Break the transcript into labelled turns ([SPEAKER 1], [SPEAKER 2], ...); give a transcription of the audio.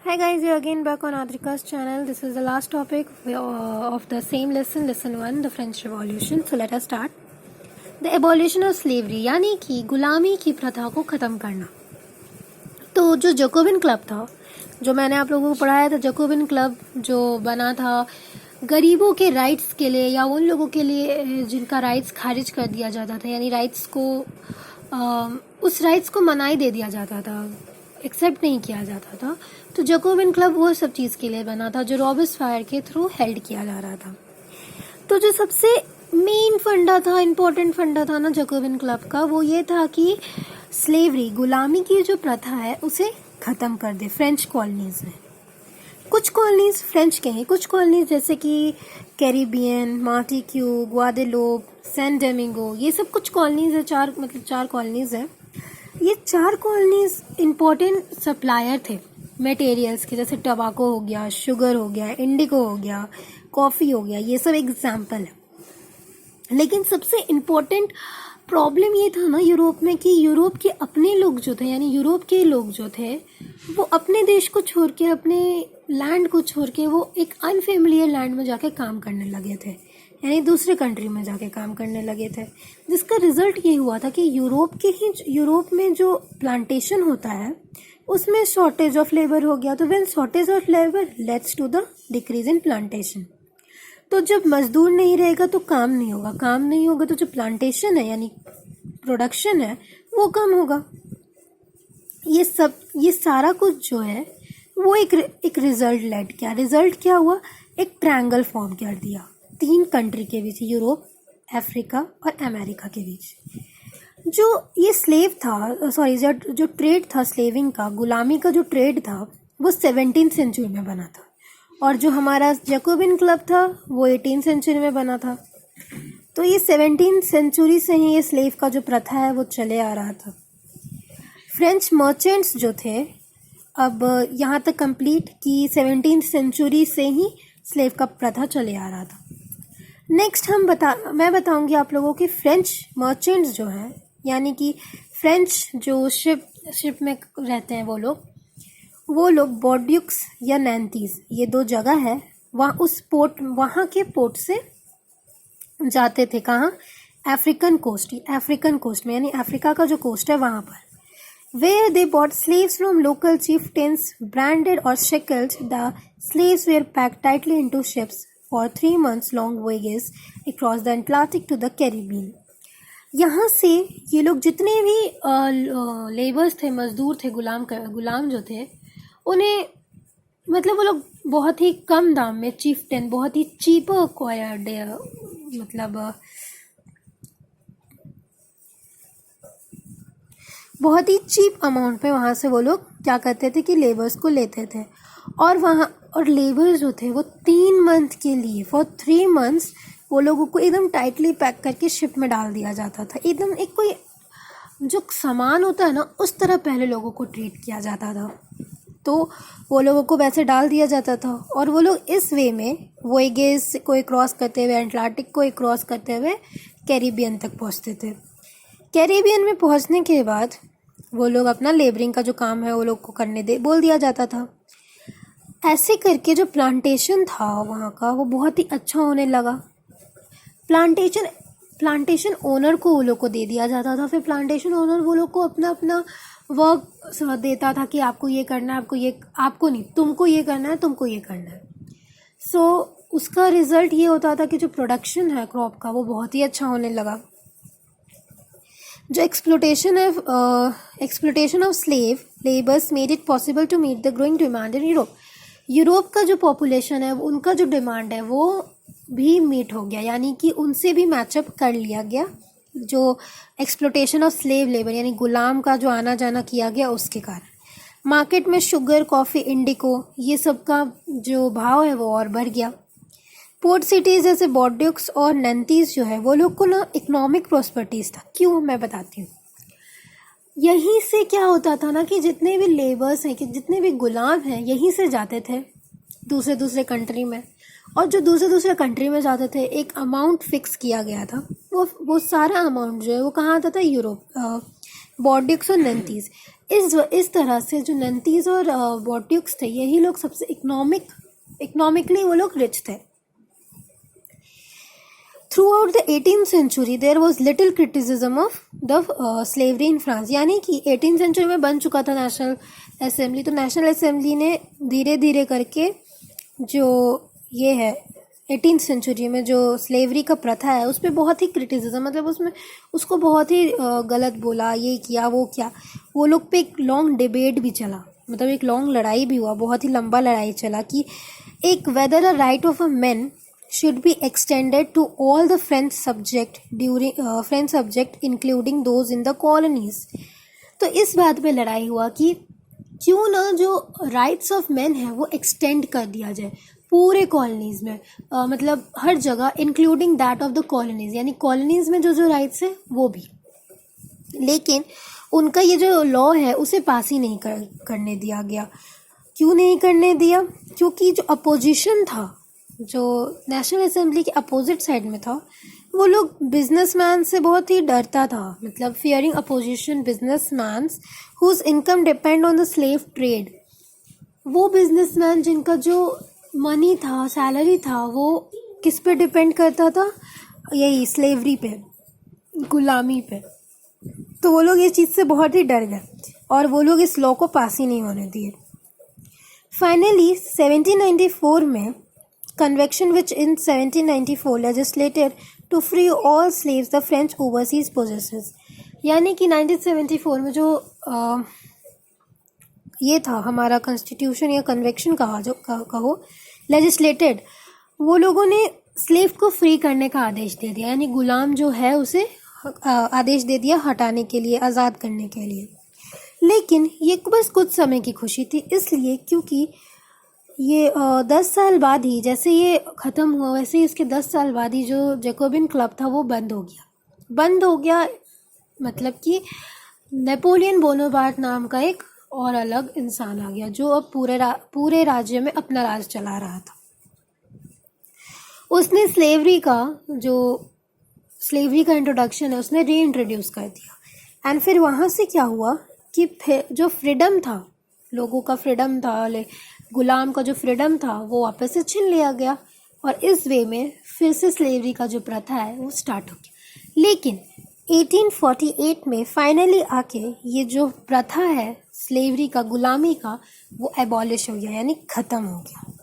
[SPEAKER 1] Hi guys, you're again back on Adrika's channel. This is the last topic of the same lesson 1, the French Revolution. So let us start. The abolition of slavery, यानी कि गुलामी की प्रथा को ख़त्म करना. तो जो जैकोबिन क्लब था, जो मैंने आप लोगों को पढ़ाया था, जैकोबिन क्लब जो बना था गरीबों के राइट्स के लिए या उन लोगों के लिए जिनका राइट्स खारिज कर दिया जाता था, यानी राइट्स को उस राइट्स को मनाई दे दिया जाता था, एक्सेप्ट नहीं किया जाता था. तो जैकोबिन क्लब वो सब चीज़ के लिए बना था जो रॉबेस्पायर के थ्रू हेल्ड किया जा रहा था. तो जो सबसे मेन फंडा था, इम्पोर्टेंट फंडा था ना जैकोबिन क्लब का, वो ये था कि स्लेवरी, गुलामी की जो प्रथा है उसे ख़त्म कर दे फ्रेंच कॉलोनीज में. कुछ कॉलोनीज फ्रेंच के हैं, कुछ कॉलोनीज जैसे कि कैरिबियन, मार्टिक्यू, ग्वादेलोप, सैन डोमिंगो, ये सब कुछ कॉलोनीज है. चार कॉलोनीज है. ये 4 कॉलोनीज इम्पोर्टेंट सप्लायर थे मटेरियल्स के, जैसे टबाको हो गया, शुगर हो गया, इंडिगो हो गया, कॉफ़ी हो गया, ये सब एग्जाम्पल है. लेकिन सबसे इम्पोर्टेंट प्रॉब्लम ये था ना यूरोप में कि यूरोप के अपने लोग जो थे, यानी यूरोप के लोग जो थे, वो अपने देश को छोड़ के, अपने लैंड को छोड़ के वो एक अनफेमिलियर लैंड में जाके काम करने लगे थे, यानी दूसरे कंट्री में जाके काम करने लगे थे. जिसका रिजल्ट ये हुआ था कि यूरोप में जो प्लांटेशन होता है उसमें शॉर्टेज ऑफ लेबर हो गया. तो when shortage of labour leads to the decrease in plantation. तो जब मजदूर नहीं रहेगा तो काम नहीं होगा, काम नहीं होगा तो जो प्लांटेशन है यानी प्रोडक्शन है वो कम होगा. ये सारा कुछ जो है वो एक रिजल्ट लेड किया. रिजल्ट क्या हुआ? एक ट्रायंगल फॉर्म कर दिया 3 कंट्री के बीच, यूरोप, अफ्रीका और अमेरिका के बीच. जो ये स्लेव था, सॉरी, जो ट्रेड था स्लेविंग का, गुलामी का जो ट्रेड था वो 17th सेंचुरी में बना था, और जो हमारा जैकोबिन क्लब था वो 18th सेंचुरी में बना था. तो ये 17th सेंचुरी से ही ये स्लेव का जो प्रथा है वो चले आ रहा था. फ्रेंच मर्चेंट्स जो थे, अब यहाँ तक कंप्लीट कि 17th सेंचुरी से ही स्लेव का प्रथा चले आ रहा था. नेक्स्ट मैं बताऊंगी आप लोगों की फ्रेंच मर्चेंट्स जो हैं, यानी कि फ्रेंच जो शिप में रहते हैं वो लोग बॉर्ड्यूक्स या नैंतीज, ये 2 जगह है, वहाँ के पोर्ट से जाते थे. कहाँ? अफ्रीकन कोस्ट में, यानी अफ्रीका का जो कोस्ट है वहाँ पर. Where they bought slaves from local chieftains, branded or shackled. The slaves were packed tightly into ships for 3 months long voyages across the Atlantic to the Caribbean. यहाँ से ये लोग जितने भी लेबर्स थे, मजदूर थे, गुलाम जो थे, उन्हें मतलब वो लोग बहुत ही कम दाम में, चीफ्टेन बहुत ही चीप एक्वायर्ड, मतलब बहुत ही चीप अमाउंट पे वहाँ से वो लोग क्या करते थे कि लेबर्स को लेते थे. और लेबर्स जो थे वो 3 मंथ के लिए, फॉर 3 मंथ्स वो लोगों को एकदम टाइटली पैक करके शिप में डाल दिया जाता था. एकदम एक कोई जो सामान होता है ना उस तरह पहले लोगों को ट्रीट किया जाता था. तो वो लोगों को वैसे डाल दिया जाता था, और वो लोग इस वे में वोयगेज को क्रॉस करते हुए, अटलांटिक को क्रॉस करते हुए कैरिबियन तक पहुँचते थे. कैरिबियन में पहुंचने के बाद वो लोग अपना लेबरिंग का जो काम है वो लोग को करने बोल दिया जाता था. ऐसे करके जो प्लांटेशन था वहाँ का वो बहुत ही अच्छा होने लगा. प्लांटेशन ओनर को वो लोग को दे दिया जाता था. फिर प्लांटेशन ओनर वो लोग को अपना वर्क देता था कि आपको ये करना है, आपको नहीं, तुमको ये करना है, तुमको ये करना है. सो उसका रिजल्ट ये होता था कि जो प्रोडक्शन है क्रॉप का वो बहुत ही अच्छा होने लगा. जो exploitation of slave labours made it possible to meet the growing demand in Europe का जो पॉपुलेशन है उनका जो डिमांड है वो भी मीट हो गया, यानी कि उनसे भी मैचअप कर लिया गया. जो एक्सप्लोटेशन ऑफ स्लेव लेबर यानी गुलाम का जो आना जाना किया गया उसके कारण मार्केट में शुगर, कॉफ़ी, इंडिको, ये सब का जो भाव है वो और बढ़ गया. पोर्ट सिटीज़ जैसे बॉर्ड्यूक्स और नैंतीज जो है वो लोग को ना इकोनॉमिक प्रॉस्पेरिटीज़ था. क्यों, मैं बताती हूँ. यहीं से क्या होता था ना कि जितने भी लेबर्स हैं, कि जितने भी गुलाम हैं, यहीं से जाते थे दूसरे कंट्री में, और जो दूसरे कंट्री में जाते थे एक अमाउंट फिक्स किया गया था. वो सारा अमाउंट जो है वो कहाँ आता था? यूरोप, बॉर्ड्यूक्स और नैंतीज. इस तरह से जो नंतीज और वॉट्यूक्स थे, यही लोग सबसे इकोनॉमिकली वो लोग रिच थे। Throughout the 18th century, there was little criticism of the slavery in France. यानी कि 18th century में बन चुका था नेशनल असेंबली, तो नेशनल असेंबली ने धीरे धीरे करके जो ये है 18th सेंचुरी में जो स्लेवरी का प्रथा है उस पर बहुत ही क्रिटिसिज्म, मतलब उसमें उसको बहुत ही गलत बोला, ये किया वो क्या, वो लोग पे एक लॉन्ग डिबेट भी चला, मतलब एक लॉन्ग लड़ाई भी हुआ, बहुत ही लंबा लड़ाई चला कि एक weather a right of a man should be extended to all the French subject including those in the colonies। तो इस बात पे लड़ाई हुआ कि क्यों ना जो राइट्स ऑफ मैन है वो एक्सटेंड कर दिया जाए पूरे कॉलोनीज में, मतलब हर जगह including that of the colonies, यानी कॉलोनीज में जो जो राइट्स है वो भी। लेकिन उनका ये जो लॉ है उसे पास ही नहीं करने दिया गया। क्यों नहीं करने दिया? क्योंकि जो अपोजिशन था, जो नेशनल असेंबली के अपोजिट साइड में था, वो लोग बिजनेसमैन से बहुत ही डरता था, मतलब fearing opposition businessman whose income depend on the slave trade. वो बिजनेसमैन जिनका जो मनी था, सैलरी था, वो किस पे डिपेंड करता था? यही स्लेवरी पे, गुलामी पे। तो वो लोग इस चीज़ से बहुत ही डर गए और वो लोग इस लॉ को पास ही नहीं होने दिए। फाइनली 1794 में convention which in 1794 legislated to free all slaves the French overseas possessors। यानी कि 1974 में जो ये था हमारा कॉन्स्टिट्यूशन या कन्वेक्शन कहो लेजिस्लेटेड, वो लोगों ने स्लेव को फ्री करने का आदेश दे दिया, यानी गुलाम जो है उसे आदेश दे दिया हटाने के लिए, आज़ाद करने के लिए। लेकिन ये बस कुछ समय की खुशी थी, इसलिए क्योंकि ये 10 साल बाद ही, जैसे ये ख़त्म हुआ वैसे ही उसके 10 साल बाद ही जो जैकोबिन क्लब था वो बंद हो गया। मतलब कि नेपोलियन बोनापार्ट नाम का एक और अलग इंसान आ गया जो अब पूरे राज्य में अपना राज चला रहा था। उसने स्लेवरी का इंट्रोडक्शन है उसने री इंट्रोड्यूस कर दिया। एंड फिर वहाँ से क्या हुआ कि फिर जो फ्रीडम था, लोगों का फ्रीडम था, गुलाम का जो फ्रीडम था वो वापस से छीन लिया गया और इस वे में फिर से स्लेवरी का जो प्रथा है वो स्टार्ट हो गया। लेकिन 1848 में फाइनली आके ये जो प्रथा है स्लेवरी का, गुलामी का, वो एबॉलिश हो गया, यानी ख़त्म हो गया।